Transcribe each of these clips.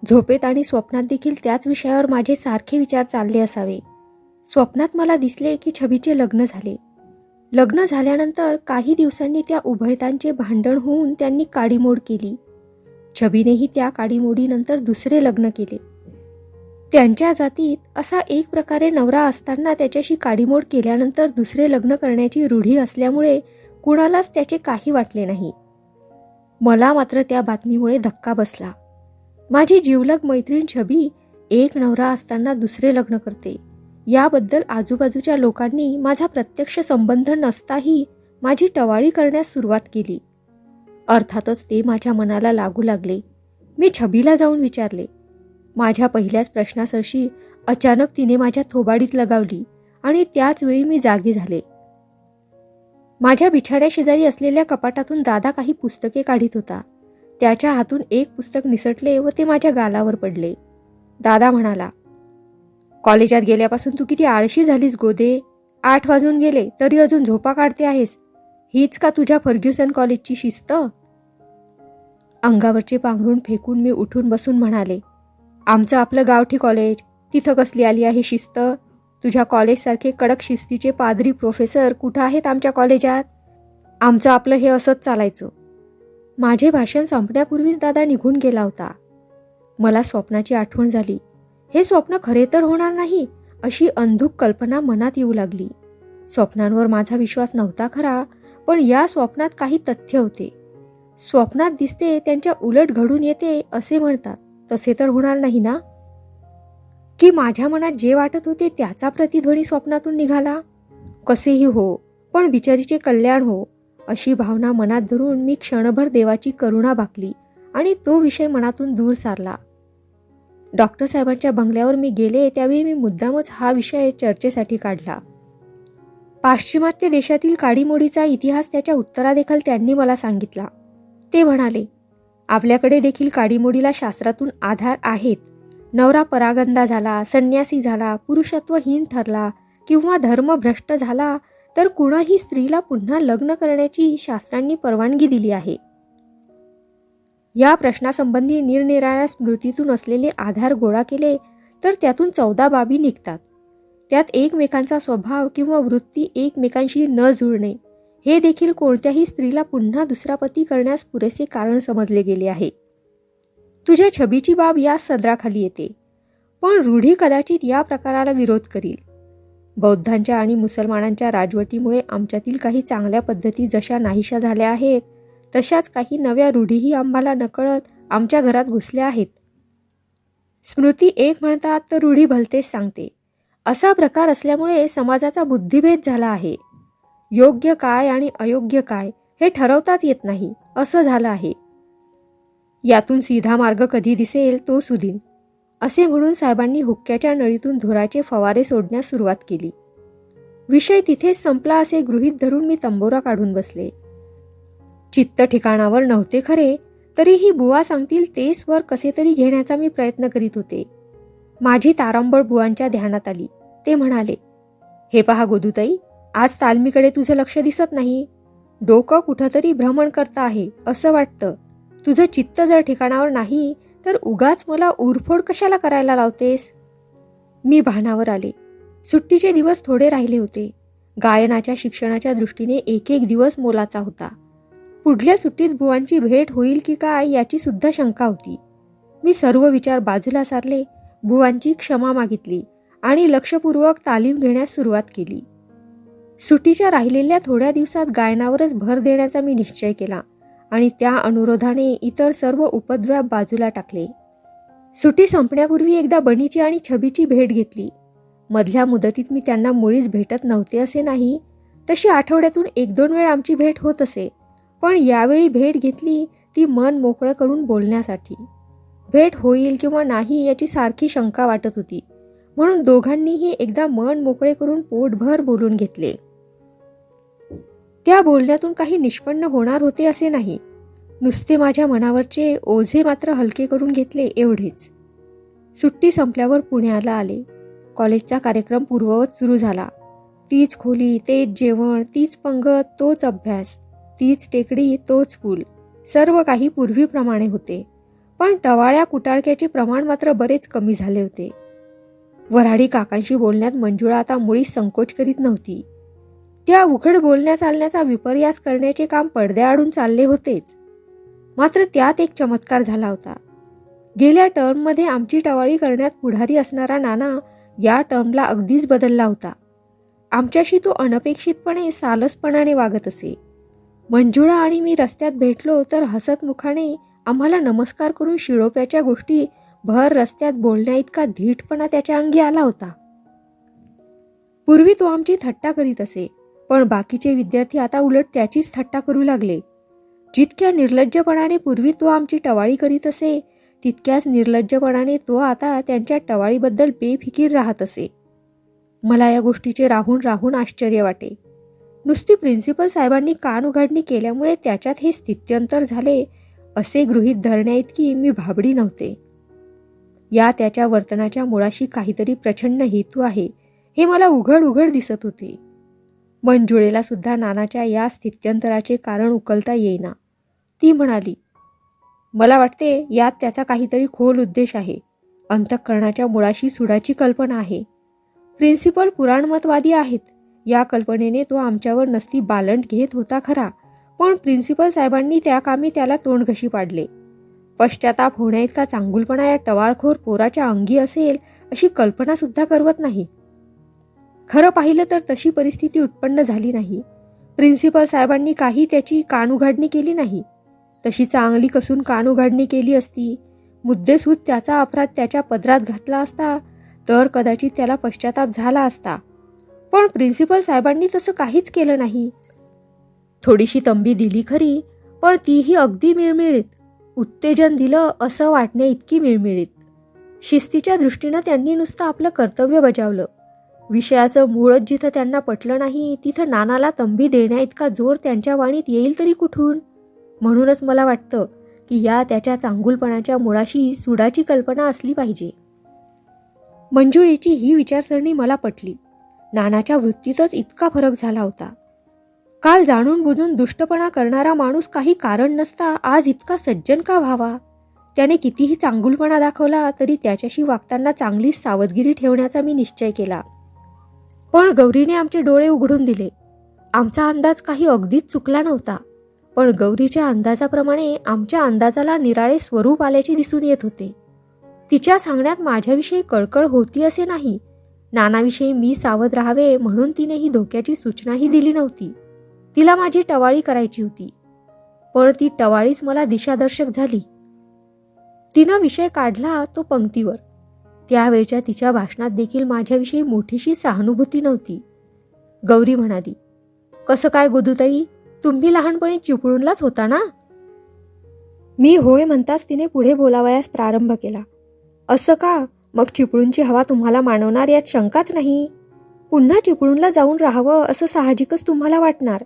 झोपेत आणि स्वप्नात देखील त्याच विषयावर माझे सारखे विचार चालले असावे. स्वप्नात मला दिसले की छबीचे लग्न झाले. लग्न झाल्यानंतर काही दिवसांनी त्या उभयतांचे भांडण होऊन त्यांनी काडीमोड केली. छबीनेही त्या काडीमोडीनंतर दुसरे लग्न केले. त्यांच्या जातीत असा एक प्रकारे नवरा असताना त्याच्याशी काडीमोड केल्यानंतर दुसरे लग्न करण्याची रूढी असल्यामुळे कुणालाच त्याचे काही वाटले नाही. मला मात्र त्या बातमीमुळे धक्का बसला. माझी जिवलग मैत्रीण छबी एक नवरा असताना दुसरे लग्न करते याबद्दल आजूबाजूच्या लोकांनी माझा प्रत्यक्ष संबंध नसताही माझी टवाळी करण्यास सुरुवात केली. अर्थातच ते माझ्या मनाला लागू लागले. मी छबीला जाऊन विचारले. माझ्या पहिल्याच प्रश्नासरशी अचानक तिने माझ्या थोबाडीत लगावली आणि त्याच वेळी मी जागी झाले. माझ्या बिछाण्याशेजारी असलेल्या कपाटातून दादा काही पुस्तके काढीत होता. त्याच्या हातून एक पुस्तक निसटले व ते माझ्या गालावर पडले. दादा म्हणाला, कॉलेजात गेल्यापासून तू किती आळशी झालीस गोदे. 8 वाजून गेले तरी अजून झोपा काढते आहेस. हीच का तुझ्या फर्ग्युसन कॉलेजची शिस्त? अंगावरचे पांघरून फेकून मी उठून बसून म्हणाले, आमचं आपलं गावठी कॉलेज, तिथं कसली आली आहे शिस्त? तुझ्या कॉलेजसारखे कडक शिस्तीचे पादरी प्रोफेसर कुठं आहेत आमच्या कॉलेजात? आमचं आपलं हे असंच चालायचं. माझे भाषण संपण्यापूर्वीच दादा निघून गेला होता. मला स्वप्नाची आठवण झाली. हे स्वप्न खरे तर होणार नाही अशी अंधुक कल्पना मनात येऊ लागली. स्वप्नांवर माझा विश्वास नव्हता खरा, पण या स्वप्नात काही तथ्य होते. स्वप्नात दिसते त्यांच्या उलट घडून येते असे म्हणतात, तसे तर होणार नाही ना? की माझ्या मनात जे वाटत होते त्याचा प्रतिध्वनी स्वप्नातून निघाला? कसेही हो, पण बिचारीचे कल्याण हो अशी भावना मनात धरून मी क्षणभर देवाची करुणा भाकली आणि तो विषय मनातून दूर सारला. डॉक्टर साहेबांच्या बंगल्यावर मी गेले त्यावेळी मी मुद्दामच हा विषय चर्चेसाठी काढला. पाश्चिमात्य देशातील काडीमोडीचा इतिहास त्याच्या उत्तरादेखील त्यांनी मला सांगितला. ते म्हणाले, आपल्याकडे देखील काडीमोडीला शास्त्रातून आधार आहेत. नवरा परागंदा झाला, संन्यासी झाला, पुरुषत्वहीन ठरला किंवा धर्मभ्रष्ट झाला तर कुणाही स्त्रीला पुन्हा लग्न करण्याची शास्त्रांनी परवानगी दिली आहे. या प्रश्नासंबंधी निरनिराळ्या स्मृतीतून असलेले आधार गोळा केले तर त्यातून 14 बाबी निघतात. त्यात एकमेकांचा स्वभाव किंवा वृत्ती एकमेकांशी न जुळणे हे देखील कोणत्याही स्त्रीला पुन्हा दुसरा पती करण्यास पुरेसे कारण समजले गेले आहे. तुझ्या छबीची बाब या सदराखाली येते, पण रूढी कदाचित या प्रकाराला विरोध करील. बौद्धांच्या आणि मुसलमानांच्या राजवटीमुळे आमच्यातील काही चांगल्या पद्धती जशा नाहीशा झाल्या आहेत, तशाच काही नव्या रूढीही आम्हाला नकळत आमच्या घरात घुसल्या आहेत. स्मृती एक म्हणतात तर रूढी भलतेच सांगते. असा प्रकार असल्यामुळे समाजाचा बुद्धिभेद झाला आहे. योग्य काय आणि अयोग्य काय हे ठरवताच येत नाही असं झालं आहे. यातून सीधा मार्ग कधी दिसेल तो सुदीन असे म्हणून साहेबांनी हुक्क्याच्या नळीतून धुराचे फवारे सोडण्यास सुरुवात केली. विषय तिथेच संपला असे गृहीत धरून मी तंबोरा काढून बसले. चित्त ठिकाणावर नव्हते खरे, तरीही बुवा सांगतील ते स्वर कसे तरी घेण्याचा मी प्रयत्न करीत होते. माझी तारांबळ बुवांच्या ध्यानात आली. ते म्हणाले, हे पहा गोदूताई, आज तालमीकडे तुझं लक्ष दिसत नाही. डोकं कुठंतरी भ्रमण करता आहे असं वाटतं. तुझं चित्त जर ठिकाणावर नाही तर उगाच मला उरफोड कशाला करायला लावतेस? मी भानावर आले. सुट्टीचे दिवस थोडे राहिले होते. गायनाच्या शिक्षणाच्या दृष्टीने एक एक दिवस मोलाचा होता. पुढल्या सुट्टीत बुवांची भेट होईल की काय याची सुद्धा शंका होती. मी सर्व विचार बाजूला सारले, बुवांची क्षमा मागितली आणि लक्षपूर्वक तालीम घेण्यास सुरुवात केली. सुट्टीच्या राहिलेल्या थोड्या दिवसात गायनावरच भर देण्याचा मी निश्चय केला आणि त्या अनुरोधाने इतर सर्व उपद्व्याप बाजूला टाकले. सुट्टी संपण्यापूर्वी एकदा बनीची आणि छबीची भेट घेतली. मधल्या मुदतीत मी त्यांना मुळीच भेटत नव्हते असे नाही, तशी आठवड्यातून 1-2 वेळ आमची भेट होत असे. पण यावेळी भेट घेतली ती मन मोकळं करून बोलण्यासाठी. भेट होईल किंवा नाही याची सारखी शंका वाटत होती, म्हणून दोघांनीही एकदा मन मोकळे करून पोटभर बोलून घेतले. त्या बोलण्यातून काही निष्पन्न होणार होते असे नाही, नुसते माझ्या मनावरचे ओझे मात्र हलके करून घेतले एवढेच. सुट्टी संपल्यावर पुण्याला आले. कॉलेजचा कार्यक्रम पूर्ववत सुरू झाला. तीच खोली, तेच जेवण, तीच पंगत, तोच अभ्यास, तीच टेकडी, तोच पूल, सर्व काही पूर्वीप्रमाणे होते. पण टवाळ्या कुटाळक्याचे प्रमाण मात्र बरेच कमी झाले होते. वऱ्हाडी काकांशी बोलण्यात मंजुळा आता मुळीच संकोच करीत नव्हती. त्या उघड बोलण्या चालण्याचा विपर्यास करण्याचे काम पडद्याआडून चालले होतेच. मात्र त्यात एक चमत्कार झाला होता. गेल्या टर्ममध्ये आमची टवाळी करण्यात पुढारी असणारा नाना या टर्मला अगदीच बदलला होता. आमच्याशी तो अनपेक्षितपणे सालसपणाने वागत असे. मंजुळा आणि मी रस्त्यात भेटलो तर हसत मुखाने आम्हाला नमस्कार करून शिळोप्याच्या गोष्टी भर रस्त्यात बोलण्या इतका धीटपणा त्याच्या अंगी आला होता. पूर्वी तो आमची थट्टा करीत असे, पण बाकीचे विद्यार्थी आता उलट त्याचीच थट्टा करू लागले. जितक्या निर्लज्जपणाने पूर्वी तो आमची टवाळी करीत असे, तितक्याच निर्लज्जपणाने तो आता त्यांच्या टवाळीबद्दल बेफिकीर राहत असे. मला या गोष्टीचे राहून राहून आश्चर्य वाटे. नुसती प्रिन्सिपल साहेबांनी कान उघडणी केल्यामुळे त्याच्यात हे स्थित्यंतर झाले असे गृहीत धरण्याइतकी मी भाबडी नव्हते. या त्याच्या वर्तनाच्या मुळाशी काहीतरी प्रचंड हेतू आहे हे मला उघड उघड दिसत होते. मंजुळेला सुद्धा नानाच्या या स्थित्यंतराचे कारण उकलता येईना. ती म्हणाली, मला वाटते यात त्याचा काहीतरी खोल उद्देश आहे. अंतःकरणाच्या मुळाशी सुडाची कल्पना आहे. प्रिन्सिपल पुराणमतवादी आहेत या कल्पनेने तो आमच्यावर नसती बालंट घेत होता खरा, पण प्रिन्सिपल साहेबांनी त्या कामी त्याला तोंडघशी पाडले. पश्चाताप होण्याइतका चांगुलपणा या टवाळखोर पोराच्या अंगी असेल अशी कल्पना सुद्धा करवत नाही. खरं पाहिलं तर तशी परिस्थिती उत्पन्न झाली नाही. प्रिन्सिपल साहेबांनी काही त्याची कानउघाडणी केली नाही. तशी चांगली कसून कानउघाडणी केली असती, मुद्देसूद त्याचा अपराध त्याच्या पदरात घातला असता तर कदाचित त्याला पश्चाताप झाला असता. पण प्रिन्सिपल साहेबांनी तसं काहीच केलं नाही. थोडीशी तंबी दिली खरी, पण तीही अगदी मिळमिळीत. उत्तेजन दिलं असं वाटण्या इतकी मिळमिळीत. शिस्तीच्या दृष्टीनं त्यांनी नुसतं आपलं कर्तव्य बजावलं. विषयाचं मूळच जिथं त्यांना पटलं नाही तिथं नानाला तंबी देण्या इतका जोर त्यांच्या वाणीत येईल तरी कुठून. म्हणूनच मला वाटतं की या त्याच्या चांगुलपणाच्या मुळाशी सुडाची कल्पना असली पाहिजे. मंजुळीची ही विचारसरणी मला पटली. नानाच्या वृत्तीतच इतका फरक झाला होता. काल जाणून बुजून दुष्टपणा करणारा माणूस काही कारण नसता आज इतका सज्जन का व्हावा. त्याने कितीही चांगुलपणा दाखवला तरी त्याच्याशी वागताना चांगलीच सावधगिरी ठेवण्याचा मी निश्चय केला. पण गौरीने आमचे डोळे उघडून दिले. आमचा अंदाज काही अगदीच चुकला नव्हता, पण गौरीच्या अंदाजाप्रमाणे आमच्या अंदाजाला निराळे स्वरूप आल्याचे दिसून येत होते. तिच्या सांगण्यात माझ्याविषयी कळकळ होती असे नाही. नानाविषयी मी सावध राहावे म्हणून तिने ही धोक्याची सूचनाही दिली नव्हती. तिला माझी टवाळी करायची होती, पण ती टवाळीच मला दिशादर्शक झाली. तिनं विषय काढला तो पंक्तीवर. त्यावेळच्या तिच्या भाषणात देखील माझ्याविषयी मोठीशी सहानुभूती नव्हती. गौरी म्हणाली, कसं काय गोदूताई, तुम्ही लहानपणी चिपळूणलाच होता ना? मी होय म्हणताच तिने पुढे बोलावयास प्रारंभ केला. असं का? मग चिपळूणची हवा तुम्हाला मानवणार यात शंकाच नाही. पुन्हा चिपळूणला जाऊन राहावं असं साहजिकच तुम्हाला वाटणार.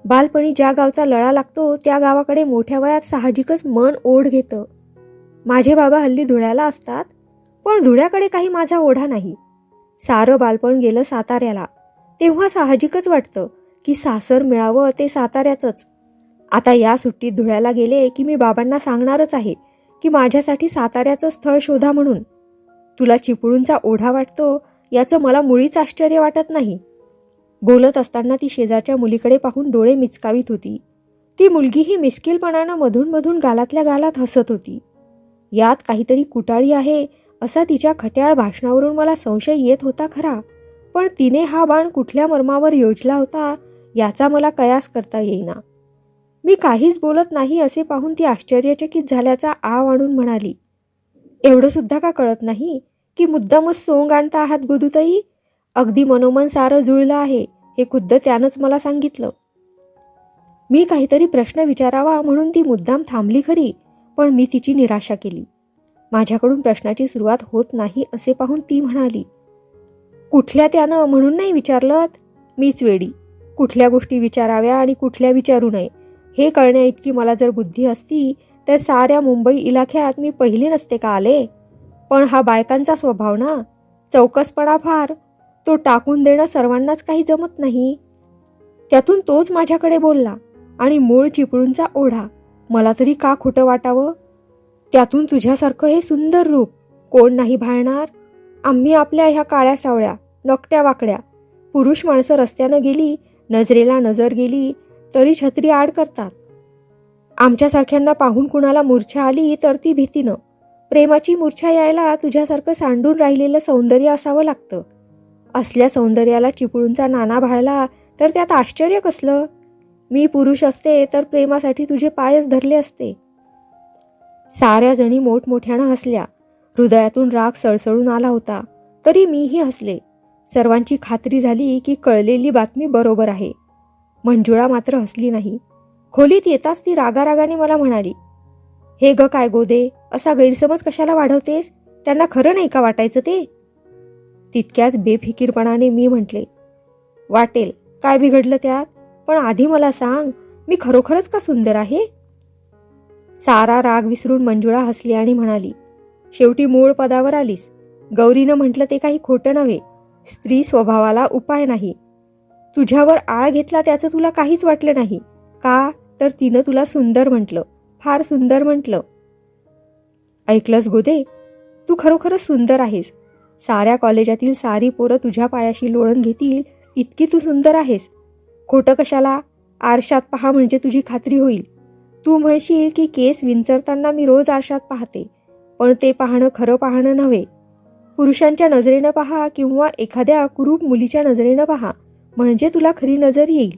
बालपणी ज्या गावचा लळा लागतो त्या गावाकडे मोठ्या वयात साहजिकच मन ओढ घेतं. माझे बाबा हल्ली धुळ्याला असतात, पण धुळ्याकडे काही माझा ओढा नाही. सारं बालपण गेलं साताऱ्याला, तेव्हा साहजिकच वाटतं की सासर मिळावं ते साताऱ्याचंच. आता या सुट्टीत धुळ्याला गेले की मी बाबांना सांगणारच आहे की माझ्यासाठी साताऱ्याचं स्थळ शोधा म्हणून. तुला चिपळूणचा ओढा वाटतो याचं मला मुळीच आश्चर्य वाटत नाही. बोलत असताना ती शेजारच्या मुलीकडे पाहून डोळे मिचकावीत होती. ती मुलगीही मिस्किलपणानं मधून मधून गालातल्या गालात हसत होती. यात काहीतरी कुटाळी आहे असा तिच्या खट्याळ भाषणावरून मला संशय येत होता खरा, पण तिने हा बाण कुठल्या मर्मावर योजला होता याचा मला कयास करता येईना. मी काहीच बोलत नाही असे पाहून ती आश्चर्यचकित झाल्याचा आव आणून म्हणाली, एवढं सुद्धा का कळत नाही की मुद्दामच सोंग आणता आहात गोदूताई? अगदी मनोमन सारं जुळलं आहे हे खुद्द त्यानंच मला सांगितलं. मी काहीतरी प्रश्न विचारावा म्हणून ती मुद्दाम थांबली खरी, पण मी तिची निराशा केली. माझ्याकडून प्रश्नाची सुरुवात होत नाही असे पाहून ती म्हणाली, कुठल्या त्यानं म्हणून नाही विचारलं? मीच वेडी. कुठल्या गोष्टी विचाराव्या आणि कुठल्या विचारू नये हे कळण्या इतकी मला जर बुद्धी असती तर साऱ्या मुंबई इलाख्यात मी पहिली नसते का आले. पण हा बायकांचा स्वभाव ना, चौकसपणा फार. तो टाकून देणं सर्वांनाच काही जमत नाही. त्यातून तोच माझ्याकडे बोलला आणि मूळ चिपळूणचा ओढा. मला तरी का खोटं वाटावं? त्यातून तुझ्यासारखं हे सुंदर रूप कोण नाही भाळणार. आम्ही आपल्या ह्या काळ्या सावळ्या नकट्या वाकड्या पुरुष माणसं रस्त्यानं गेली, नजरेला नजर गेली तरी छत्री आड करतात. आमच्यासारख्यांना पाहून कुणाला मूर्छा आली तर ती भीतीनं. प्रेमाची मूर्छा यायला तुझ्यासारखं सांडून राहिलेलं सौंदर्य असावं लागतं. असल्या सौंदर्याला चिपळूणचा नाना भाळला तर त्यात आश्चर्य कसलं. मी पुरुष असते तर प्रेमासाठी तुझे पायच धरले असते. साऱ्या जणी मोठमोठ्यानं हसल्या. हृदयातून राग सळसळून आला होता तरी मीही हसले. सर्वांची खात्री झाली की कळलेली बातमी बरोबर आहे. मंजुळा मात्र हसली नाही. खोलीत येताच ती रागारागाने मला म्हणाली, हे ग काय गोदे, असा गैरसमज कशाला वाढवतेस? त्यांना खरं नाही का वाटायचं ते? तितक्याच बेफिकीरपणाने मी म्हटले, वाटेल, काय बिघडलं त्यात? पण आधी मला सांग, मी खरोखरच का सुंदर आहे? सारा राग विसरून मंजुळा हसली आणि म्हणाली, शेवटी मूळ पदावर आलीस. गौरीनं म्हटलं ते काही खोटं नव्हे. स्त्री स्वभावाला उपाय नाही. तुझ्यावर आळ घेतला त्याचं तुला काहीच वाटलं नाही का? तर तिनं तुला सुंदर म्हटलं, फार सुंदर म्हटलं. ऐकलंस गोदे, तू खरोखरच सुंदर आहेस. साऱ्या कॉलेजातील सारी पोरं तुझ्या पायाशी लोळण घेतील इतकी तू सुंदर आहेस. खोटं कशाला? आरशात पहा म्हणजे तुझी खात्री होईल. तू म्हणशील की केस विंचरताना मी रोज आरशात पाहते, पण ते पाहणं खरं पाहणं नव्हे. पुरुषांच्या नजरेनं पहा किंवा एखाद्या कुरूप मुलीच्या नजरेनं पहा, म्हणजे तुला खरी नजर येईल.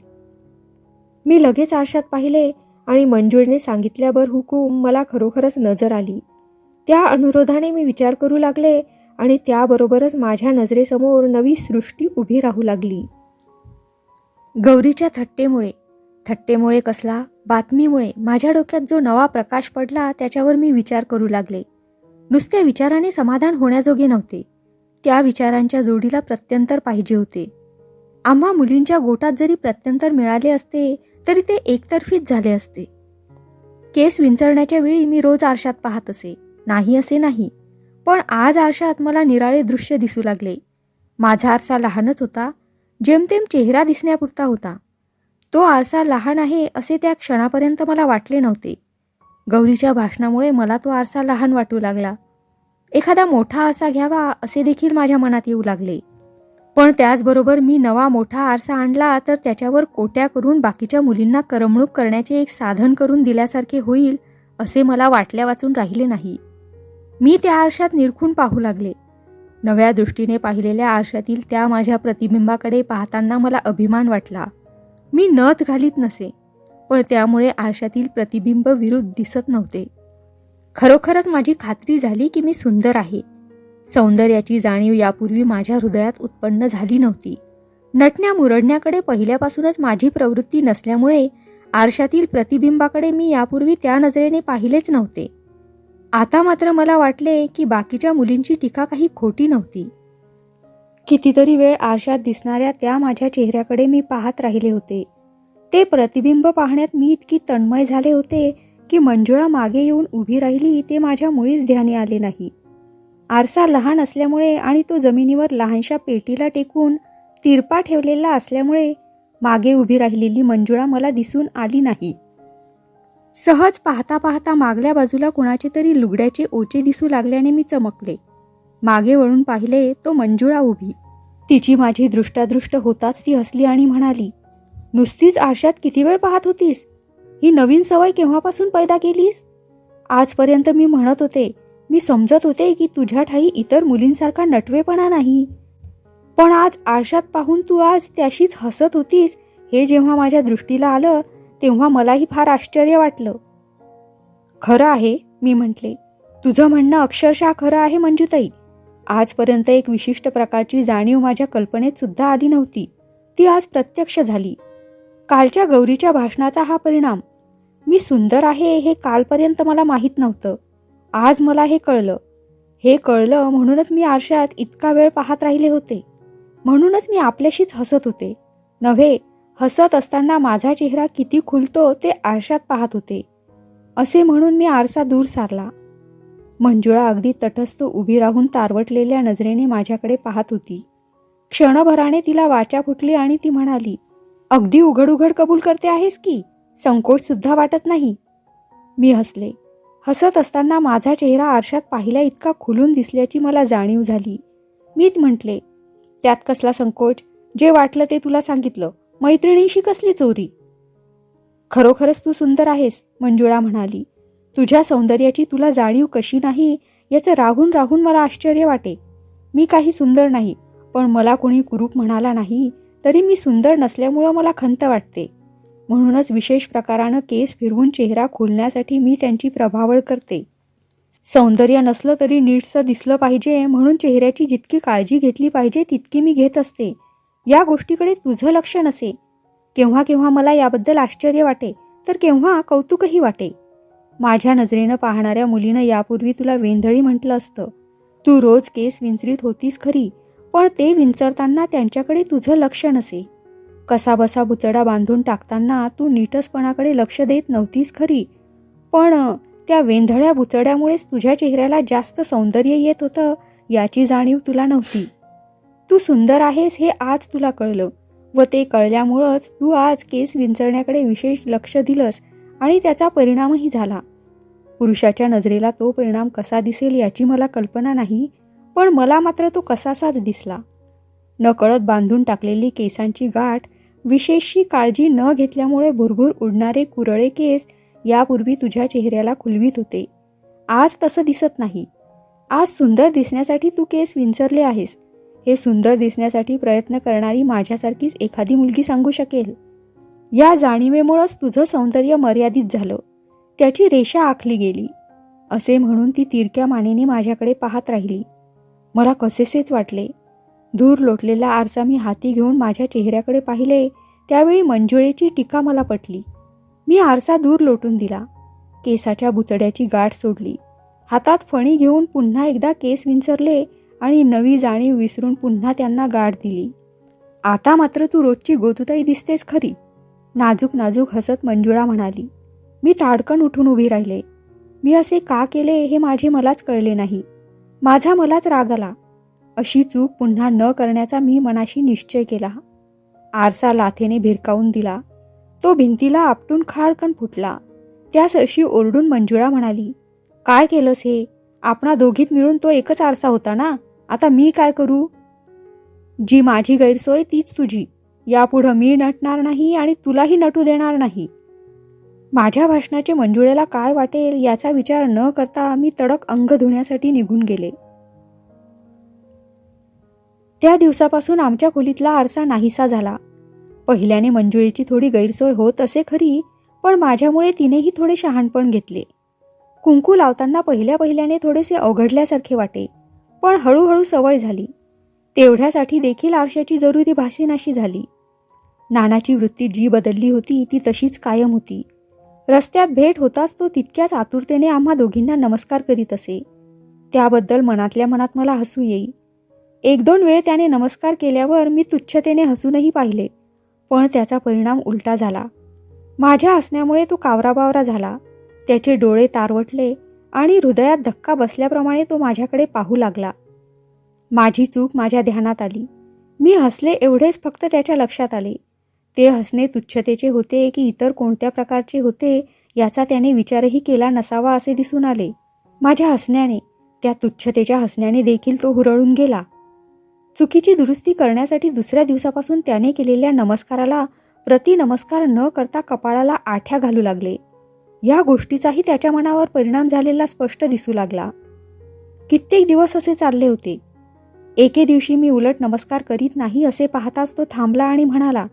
मी लगेच आरशात पाहिले आणि मंजुळने सांगितल्यावर हुकूम मला खरोखरच नजर आली. त्या अनुरोधाने मी विचार करू लागले आणि त्याबरोबरच माझ्या नजरेसमोर नवी सृष्टी उभी राहू लागली. गौरीच्या थट्टेमुळे कसला, बातमीमुळे माझ्या डोक्यात जो नवा प्रकाश पडला त्याच्यावर मी विचार करू लागले. नुसत्या विचाराने समाधान होण्याजोगे नव्हते. त्या विचारांच्या जोडीला प्रत्यंतर पाहिजे होते. आम्हा मुलींच्या गोटात जरी प्रत्यंतर मिळाले असते तरी ते एकतर्फीच झाले असते. केस विंचरण्याच्या वेळी मी रोज आरशात पाहत असे, नाही असे नाही. पण आज आरशात मला निराळे दृश्य दिसू लागले. माझा आरसा लहानच होता, जेमतेम चेहरा दिसण्यापुरता होता. तो आरसा लहान आहे असे त्या क्षणापर्यंत मला वाटले नव्हते. गौरीच्या भाषणामुळे मला तो आरसा लहान वाटू लागला. एखादा मोठा आरसा घ्यावा असे देखील माझ्या मनात येऊ लागले. पण त्याचबरोबर मी नवा मोठा आरसा आणला तर त्याच्यावर कोट्या करून बाकीच्या मुलींना करमणूक करण्याचे एक साधन करून दिल्यासारखे होईल असे मला वाटल्या वाचून राहिले नाही. मी त्या आरशात निरखून पाहू लागले. नव्या दृष्टीने पाहिलेल्या आरशातील त्या माझ्या प्रतिबिंबाकडे पाहताना मला अभिमान वाटला. मी नथ घालीत नसे, पण त्यामुळे आरशातील प्रतिबिंब विरुद्ध दिसत नव्हते. खरोखरच माझी खात्री झाली की मी सुंदर आहे. सौंदर्याची जाणीव यापूर्वी माझ्या हृदयात उत्पन्न झाली नव्हती. नटण्या मुरडण्याकडे पहिल्यापासूनच माझी प्रवृत्ती नसल्यामुळे आरशातील प्रतिबिंबाकडे मी यापूर्वी त्या नजरेने पाहिलेच नव्हते. आता मात्र मला वाटले की बाकीच्या मुलींची टीका काही खोटी नव्हती. कितीतरी वेळ आरशात दिसणाऱ्या त्या माझ्या चेहऱ्याकडे मी पाहत राहिले होते. ते प्रतिबिंब पाहण्यात मी इतकी तन्मय झाले होते की मंजुळा मागे येऊन उभी राहिली ते माझ्या मुळीच ध्यानी आले नाही. आरसा लहान असल्यामुळे आणि तो जमिनीवर लहानशा पेटीला टेकून तिरपा ठेवलेला असल्यामुळे मागे उभी राहिलेली मंजुळा मला दिसून आली नाही. सहज पाहता पाहता मागल्या बाजूला कुणाचे तरी लुगड्याचे ओचे दिसू लागल्याने मी चमकले. मागे वळून पाहिले तो मंजुळा उभी. तिची माझी दृष्टादृष्ट होताच ती हसली आणि म्हणाली, नुसतीच आरशात किती वेळ पाहत होतीस? ही नवीन सवय केव्हापासून पैदा केलीस? आजपर्यंत मी म्हणत होते, मी समजत होते की तुझ्या ठाई इतर मुलींसारखा नटवेपणा नाही. पण आज आरशात पाहून तू आज त्याशीच हसत होतीस हे जेव्हा माझ्या दृष्टीला आलं तेव्हा मलाही फार आश्चर्य वाटलं. खरं आहे, मी म्हटले. तुझं म्हणणं अक्षरशः खरं आहे मंजुताई. आजपर्यंत एक विशिष्ट प्रकारची जाणीव माझ्या कल्पनेत सुद्धा आली नव्हती. ती आज प्रत्यक्ष झाली. कालच्या गौरीच्या भाषणाचा हा परिणाम. मी सुंदर आहे हे कालपर्यंत मला माहीत नव्हतं. आज मला हे कळलं. हे कळलं म्हणूनच मी आरशात इतका वेळ पाहत राहिले होते. म्हणूनच मी आपल्याशीच हसत होते. नव्हे, हसत असताना माझा चेहरा किती खुलतो ते आरशात पाहत होते. असे म्हणून मी आरसा दूर सारला. मंजुळा अगदी तटस्थ उभी राहून तारवटलेल्या नजरेने माझ्याकडे पाहत होती. क्षणभराने तिला वाचा फुटली आणि ती म्हणाली, अगदी उघड उघड कबूल करते आहेस की? संकोच सुद्धा वाटत नाही? मी हसले. हसत असताना माझा चेहरा आरशात पाहिला इतका खुलून दिसल्याची मला जाणीव झाली. मीच म्हटले, त्यात कसला संकोच, जे वाटलं ते तुला सांगितलं. मैत्रिणीशी कसली चोरी? खरोखरच तू सुंदर आहेस, मंजुळा म्हणाली. तुझ्या सौंदर्याची तुला जाणीव कशी नाही याचं राहून राहून मला आश्चर्य वाटे. मी काही सुंदर नाही, पण मला कोणी कुरूप म्हणाला नाही तरी मी सुंदर नसल्यामुळं मला खंत वाटते. म्हणूनच विशेष प्रकारानं केस फिरवून चेहरा खोलण्यासाठी मी त्यांची प्रभावळ करते. सौंदर्य नसलं तरी नीटसं दिसलं पाहिजे म्हणून चेहऱ्याची जितकी काळजी घेतली पाहिजे तितकी मी घेत असते. या गोष्टीकडे तुझं लक्ष नसे. केव्हा केव्हा मला याबद्दल आश्चर्य वाटे तर केव्हा कौतुकही वाटे. माझ्या नजरेनं पाहणाऱ्या मुलीनं यापूर्वी तुला वेंधळी म्हटलं असतं. तू रोज केस विंचरीत होतीस खरी, पण ते विंचरताना त्यांच्याकडे तुझं लक्ष नसे. कसाबसा बुचडा बांधून टाकताना तू नीटसपणाकडे लक्ष देत नव्हतीस खरी, पण त्या वेंधळ्या बुचड्यामुळेच तुझ्या चेहऱ्याला जास्त सौंदर्य येत होतं याची जाणीव तुला नव्हती. तू सुंदर आहेस हे आज तुला कळलं व ते कळल्यामुळंच तू आज केस विंचरण्याकडे विशेष लक्ष दिलंस आणि त्याचा परिणामही झाला. पुरुषाच्या नजरेला तो परिणाम कसा दिसेल याची मला कल्पना नाही, पण मला मात्र तो कसासाच दिसला. नकळत बांधून टाकलेली केसांची गाठ, विशेषशी काळजी न घेतल्यामुळे भुरभुर उडणारे कुरळे केस यापूर्वी तुझ्या चेहऱ्याला खुलवीत होते. आज तसं दिसत नाही. आज सुंदर दिसण्यासाठी तू केस विंचरले आहेस हे सुंदर दिसण्यासाठी प्रयत्न करणारी माझ्यासारखीच एखादी मुलगी सांगू शकेल. या जाणीवेमुळंच तुझं सौंदर्य मर्यादित झालं, त्याची रेषा आखली गेली. असे म्हणून ती तिरक्या मानेने माझ्याकडे पाहत राहिली. मला कसेसेच वाटले. धूर लोटलेला आरसा मी हाती घेऊन माझ्या चेहऱ्याकडे पाहिले त्यावेळी मंजुळेची टीका मला पटली. मी आरसा दूर लोटून दिला. केसाच्या बुचड्याची गाठ सोडली. हातात फणी घेऊन पुन्हा एकदा केस विंचरले आणि नवी जाणीव विसरून पुन्हा त्यांना गाठ दिली. आता मात्र तू रोजची गोतुताई दिसतेस खरी, नाजूक नाजूक हसत मंजुळा म्हणाली. मी ताडकन उठून उभी राहिले. मी असे का केले हे माझे मलाच कळले नाही. माझा मलाच राग आला. अशी चूक पुन्हा न करण्याचा मी मनाशी निश्चय केला. आरसा लाथेने भिरकावून दिला. तो भिंतीला आपटून खाडकन फुटला. त्या सरशी ओरडून मंजुळा म्हणाली, काय केलंस हे? आपणा दोघीत मिळून तो एकच आरसा होता ना, आता मी काय करू? जी माझी गैरसोय तीच तुझी. यापुढं मी नटणार नाही आणि तुलाही नटू देणार नाही. माझ्या भाषणाचे मंजुळेला काय वाटेल याचा विचार न करता मी तडक अंग धुण्यासाठी निघून गेले. त्या दिवसापासून आमच्या खोलीतला आरसा नाहीसा झाला. पहिल्याने मंजुळेची थोडी गैरसोय होत असे खरी, पण माझ्यामुळे तिनेही थोडे शहाणपण घेतले. कुंकू लावताना पहिल्याने थोडेसे अवघडल्यासारखे वाटे, पण हळूहळू सवय झाली. तेवढ्यासाठी देखील आरशाची जरुरी भासेनाशी झाली. नानाची वृत्ती जी बदलली होती ती तशीच कायम होती. रस्त्यात भेट होताच तो तितक्याच आतुरतेने आम्हा दोघींना नमस्कार करीत असे. त्याबद्दल मनातल्या मनात मला हसू येई. एक दोन वेळ त्याने नमस्कार केल्यावर मी तुच्छतेने हसूनही पाहिले, पण त्याचा परिणाम उलटा झाला. माझ्या हसण्यामुळे तो कावराबावरा झाला. त्याचे डोळे तारवटले आणि हृदयात धक्का बसल्याप्रमाणे तो माझ्याकडे पाहू लागला. माझी चूक माझ्या ध्यानात आली. मी हसले एवढेच फक्त त्याच्या लक्षात आले. ते हसणे तुच्छतेचे होते की इतर कोणत्या प्रकारचे होते याचा त्याने विचारही केला नसावा असे दिसून आले. माझ्या हसण्याने, त्या तुच्छतेच्या हसण्याने देखील तो हुरळून गेला. चुकीची दुरुस्ती करण्यासाठी दुसऱ्या दिवसापासून त्याने केलेल्या नमस्काराला प्रतिनमस्कार न करता कपाळाला आठ्या घालू लागले. या गोष्टीचाही त्याच्या मनावर परिणाम झालेला स्पष्ट दिसू लागला. कित्येक दिवस असे चालले होते. एके दिवशी मी उलट नमस्कार करीत नाही असे पाहताच तो थांबला आणि म्हणाला,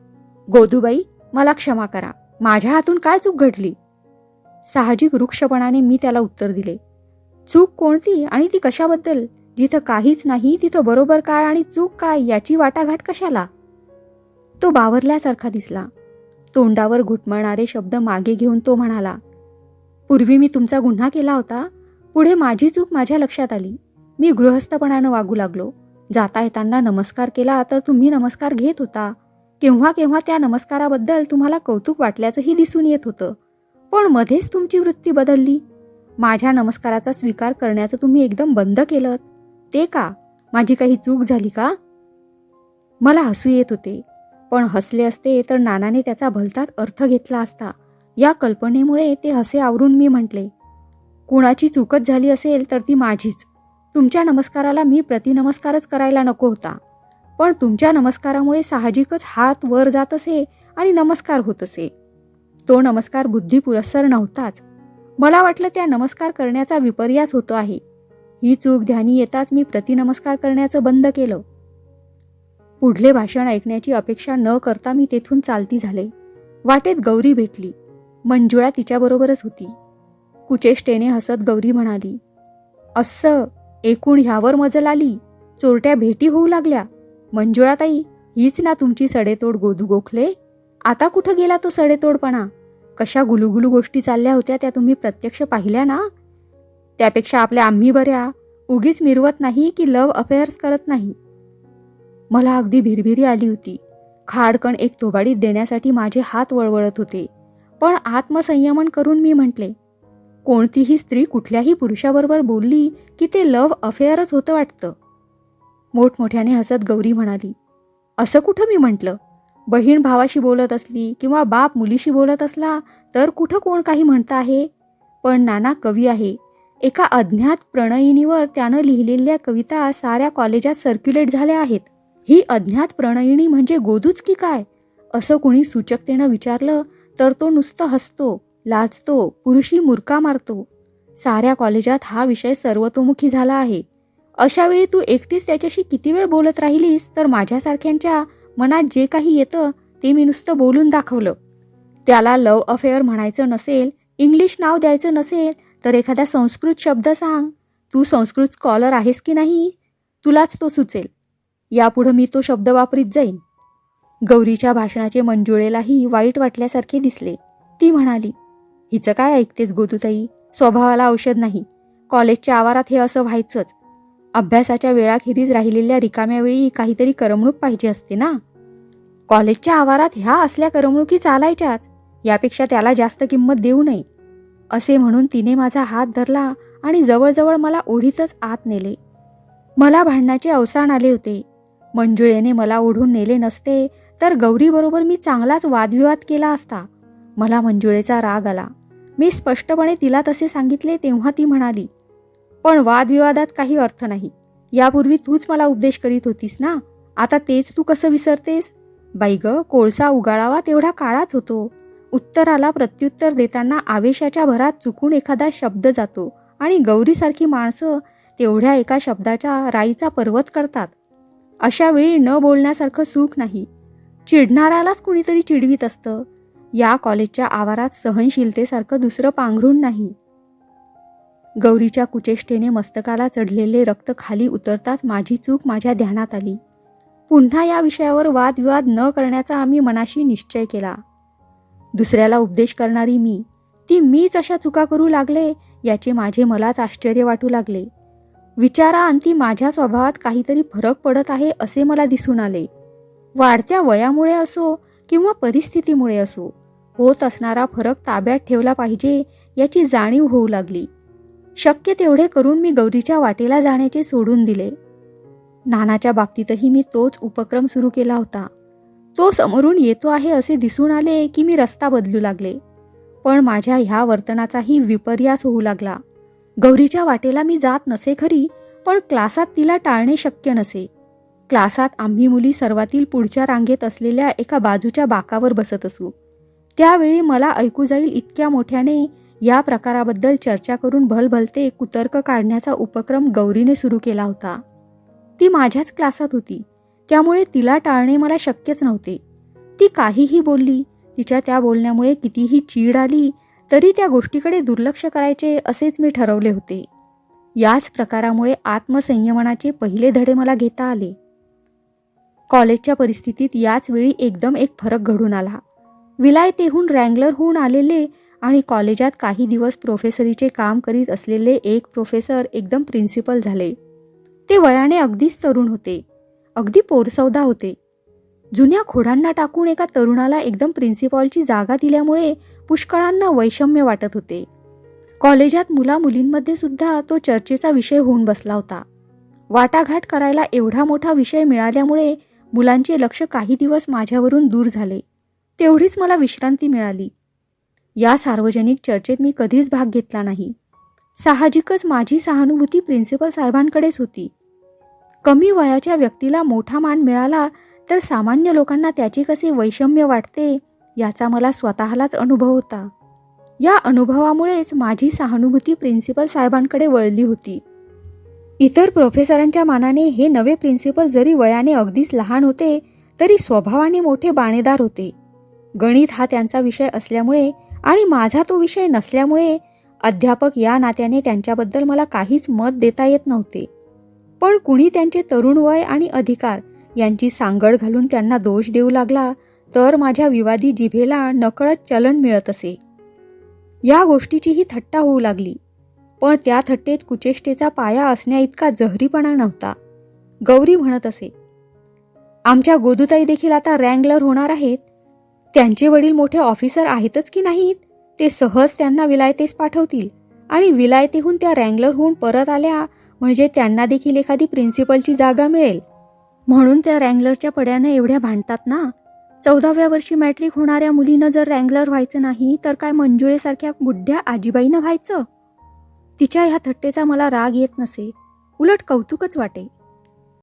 गोदूबाई, मला क्षमा करा. माझ्या हातून काय चूक घडली? साहजिक वृक्षपणाने मी त्याला उत्तर दिले, चूक कोणती आणि ती कशाबद्दल? जिथं काहीच नाही तिथं बरोबर काय आणि चूक काय याची वाटाघाट कशाला? तो बावरल्यासारखा दिसला. तोंडावर घुटमळणारे शब्द मागे घेऊन तो म्हणाला, पूर्वी मी तुमचा गुन्हा केला होता. पुढे माझी चूक माझ्या लक्षात आली. मी गृहस्थपणानं वागू लागलो. जाता येताना नमस्कार केला तर तुम्ही नमस्कार घेत होता. केव्हा केव्हा त्या नमस्काराबद्दल तुम्हाला कौतुक वाटल्याचंही दिसून येत होतं, पण मध्येच तुमची वृत्ती बदलली. माझ्या नमस्काराचा स्वीकार करण्याचं तुम्ही एकदम बंद केलं. ते का? माझी काही चूक झाली का? मला हसू येत होते, पण हसले असते तर नानाने त्याचा भलताच अर्थ घेतला असता. या कल्पनेमुळे ते हसे आवरून मी म्हटले, कुणाची चूकच झाली असेल तर ती माझीच. तुमच्या नमस्काराला मी प्रतिनमस्कारच करायला नको होता, पण तुमच्या नमस्कारामुळे साहजिकच हात वर जात असे आणि नमस्कार होत असे. तो नमस्कार बुद्धिपुरस्सर नव्हताच. मला वाटलं त्या नमस्कार करण्याचा विपर्यास होतो आहे. ही चूक ध्यानी येताच मी प्रतिनमस्कार करण्याचं बंद केलं. पुढले भाषण ऐकण्याची अपेक्षा न करता मी तेथून चालती झाले. वाटेत गौरी भेटली. मंजुळा तिच्याबरोबरच होती. कुचेष्टेने हसत गौरी म्हणाली, "अस्सं, एकूण ह्यावर मजल आली. चोरट्या भेटी होऊ लागल्या. मंजुळाताई, हीच ना तुमची सडेतोड गोदू गोखले? आता कुठं गेला तो सडेतोडपणा? कशा गुलुगुलू गोष्टी चालल्या होत्या त्या तुम्ही प्रत्यक्ष पाहिल्या ना? त्यापेक्षा आपल्या आम्ही बऱ्या. उगीच मिरवत नाही की लव्ह अफेअर्स करत नाही." मला अगदी भिरभिरी आली होती. खाडकण एक थोबाडीत देण्यासाठी माझे हात वळवळत होते. पण आत्मसंयमन करून मी म्हटले, "कोणतीही स्त्री कुठल्याही पुरुषाबरोबर बोलली की ते लव्ह अफेअरच होतं वाटतं." मोठमोठ्याने हसत गौरी म्हणाली, "असं कुठं मी म्हटलं? बहीण भावाशी बोलत असली किंवा बाप मुलीशी बोलत असला तर कुठं कोण काही म्हणतं आहे? पण नाना कवी आहे. एका अज्ञात प्रणयिनीवर त्यानं लिहिलेल्या कविता साऱ्या कॉलेजात सर्क्युलेट झाल्या आहेत. ही अज्ञात प्रणयिनी म्हणजे गोदूच की काय?" असं कुणी सूचकतेनं विचारलं तर तो नुसतं हसतो, लाजतो, पुरुषी मुरका मारतो. साऱ्या कॉलेजात हा विषय सर्वतोमुखी झाला आहे. अशा वेळी तू एकटीच त्याच्याशी किती वेळ बोलत राहिलीस तर माझ्यासारख्यांच्या मनात जे काही येतं ते मी नुसतं बोलून दाखवलं. त्याला लव्ह अफेअर म्हणायचं नसेल, इंग्लिश नाव द्यायचं नसेल तर एखादा संस्कृत शब्द सांग. तू संस्कृत स्कॉलर आहेस की नाही? तुलाच तो सुचेल. यापुढं मी तो शब्द वापरीत जाईन. गौरीच्या भाषणाचे मंजुळेलाही वाईट वाटल्यासारखे दिसले. ती म्हणाली, "हिचं काय ऐकतेस गोदूताई? स्वभावाला औषध नाही. कॉलेजच्या आवारात हे असं व्हायचंच. अभ्यासाच्या वेळाखेरीज राहिलेल्या रिकाम्या वेळी काहीतरी करमणूक पाहिजे असते ना. कॉलेजच्या आवारात ह्या असल्या करमणुकी चालायच्याच. यापेक्षा त्याला जास्त किंमत देऊ नये." असे म्हणून तिने माझा हात धरला आणि जवळजवळ मला ओढीतच आत नेले. मला भांडणाचे अवसान आले होते. मंजुळेने मला ओढून नेले नसते तर गौरीबरोबर मी चांगलाच वादविवाद केला असता. मला मंजुळेचा राग आला. मी स्पष्टपणे तिला तसे सांगितले तेव्हा ती म्हणाली, "पण वादविवादात काही अर्थ नाही. यापूर्वी तूच मला उपदेश करीत होतीस ना, आता तेच तू कसं विसरतेस? बाई ग, कोळसा उगाळावा तेवढा काळाच होतो. उत्तराला प्रत्युत्तर देताना आवेशाच्या भरात चुकून एखादा शब्द जातो आणि गौरीसारखी माणसं तेवढ्या एका शब्दाचा राईचा पर्वत करतात. अशा वेळी न बोलण्यासारखं सुख नाही. चिडणारालाच कुणीतरी चिडवीत असतं. या कॉलेजच्या आवारात सहनशीलतेसारखं दुसरं पांघरून नाही." गौरीच्या कुचेष्टेने मस्तकाला चढलेले रक्त खाली उतरताच माझी चूक माझ्या ध्यानात आली. पुन्हा या विषयावर वादविवाद न करण्याचा आम्ही मनाशी निश्चय केला. दुसऱ्याला उपदेश करणारी मी, ती मीच अशा चुका करू लागले याचे माझे मलाच आश्चर्य वाटू लागले. विचाराअंती माझ्या स्वभावात काहीतरी फरक पडत आहे असे मला दिसून आले. वाढत्या वयामुळे असो किंवा परिस्थितीमुळे असो, होत असणारा फरक ताब्यात ठेवला पाहिजे याची जाणीव होऊ लागली. शक्य तेवढे करून मी गौरीच्या वाटेला जाण्याचे सोडून दिले. नानाच्या बाबतीतही मी तोच उपक्रम सुरू केला होता. तो समोरून येतो आहे असे दिसून आले की मी रस्ता बदलू लागले. पण माझ्या ह्या वर्तनाचाही विपर्यास होऊ लागला. गौरीच्या वाटेला मी जात नसे खरी, पण क्लासात तिला टाळणे शक्य नसे. क्लासात आम्ही मुली सर्वातील पुढच्या रांगेत असलेल्या एका बाजूच्या बाकावर बसत असू. त्यावेळी मला ऐकू जाईल इतक्या मोठ्याने या प्रकाराबद्दल चर्चा करून भलभलते कुतर्क काढण्याचा उपक्रम गौरीने सुरू केला होता. ती माझ्याच क्लासात होती, त्यामुळे तिला टाळणे मला शक्यच नव्हते. ती काहीही बोलली, तिच्या त्या बोलण्यामुळे कितीही चीड आली तरी त्या गोष्टीकडे दुर्लक्ष करायचे असेच मी ठरवले होते. याच प्रकारामुळे आत्मसंयमनाचे पहिले धडे मला घेता आले. कॉलेजच्या परिस्थितीत याच वेळी एकदम एक फरक घडून आला. विलायतेहून रँगलर होऊन आलेले आणि कॉलेजात काही दिवस प्रोफेसरीचे काम करीत असलेले एक प्रोफेसर एकदम प्रिन्सिपल झाले. ते वयाने अगदीच तरुण होते, अगदी पोरसौदा होते. जुन्या खोडांना टाकून एका तरुणाला एकदम प्रिन्सिपॉलची जागा दिल्यामुळे पुष्कळांना वैषम्य वाटत होते. कॉलेजात मुलामुलींमध्ये सुद्धा तो चर्चेचा विषय होऊन बसला होता. वाटाघाट करायला एवढा मोठा विषय मिळाल्यामुळे मुलांचे लक्ष काही दिवस माझ्यावरून दूर झाले. तेवढीच मला विश्रांती मिळाली. या सार्वजनिक चर्चेत मी कधीच भाग घेतला नाही. साहजिकच माझी सहानुभूती प्रिन्सिपल साहेबांकडेच होती. कमी वयाच्या व्यक्तीला मोठा मान मिळाला तर सामान्य लोकांना त्याचे कसे वैषम्य वाटते याचा मला स्वतःलाच अनुभव होता. या अनुभवामुळेच माझी सहानुभूती प्रिन्सिपल साहेबांकडे वळली होती. इतर प्रोफेसरांच्या मानाने हे नवे प्रिन्सिपल जरी वयाने अगदीच लहान होते तरी स्वभावाने मोठे बाणेदार होते. गणित हा त्यांचा विषय असल्यामुळे आणि माझा तो विषय नसल्यामुळे अध्यापक या नात्याने त्यांच्याबद्दल मला काहीच मत देता येत नव्हते. पण कुणी त्यांचे तरुण वय आणि अधिकार यांची सांगड घालून त्यांना दोष देऊ लागला तर माझ्या विवादी जिभेला नकळत चलन मिळत असे. या गोष्टीचीही थट्टा होऊ लागली, पण त्या थट्टेत कुचेष्टेचा पाया असण्याइतका जहरीपणा नव्हता. गौरी म्हणत असे, आमच्या गोदूताई देखील आता रँगलर होणार आहेत. त्यांचे वडील मोठे ऑफिसर आहेतच की नाहीत, ते सहज त्यांना विलायतेस पाठवतील आणि विलायतेहून त्या रँगलर होऊन परत आल्या म्हणजे त्यांना देखील एखादी प्रिन्सिपलची जागा मिळेल. म्हणून त्या रँगलरच्या पड्यानं एवढ्या भांडतात ना. 14व्या वर्षी मॅट्रिक होणाऱ्या मुलीनं जर रँगलर व्हायचं नाही तर काय मंजुळेसारख्या बुड्ढ्या आजीबाईनं व्हायचं? तिच्या ह्या थट्टेचा मला राग येत नसे, उलट कौतुकच वाटे.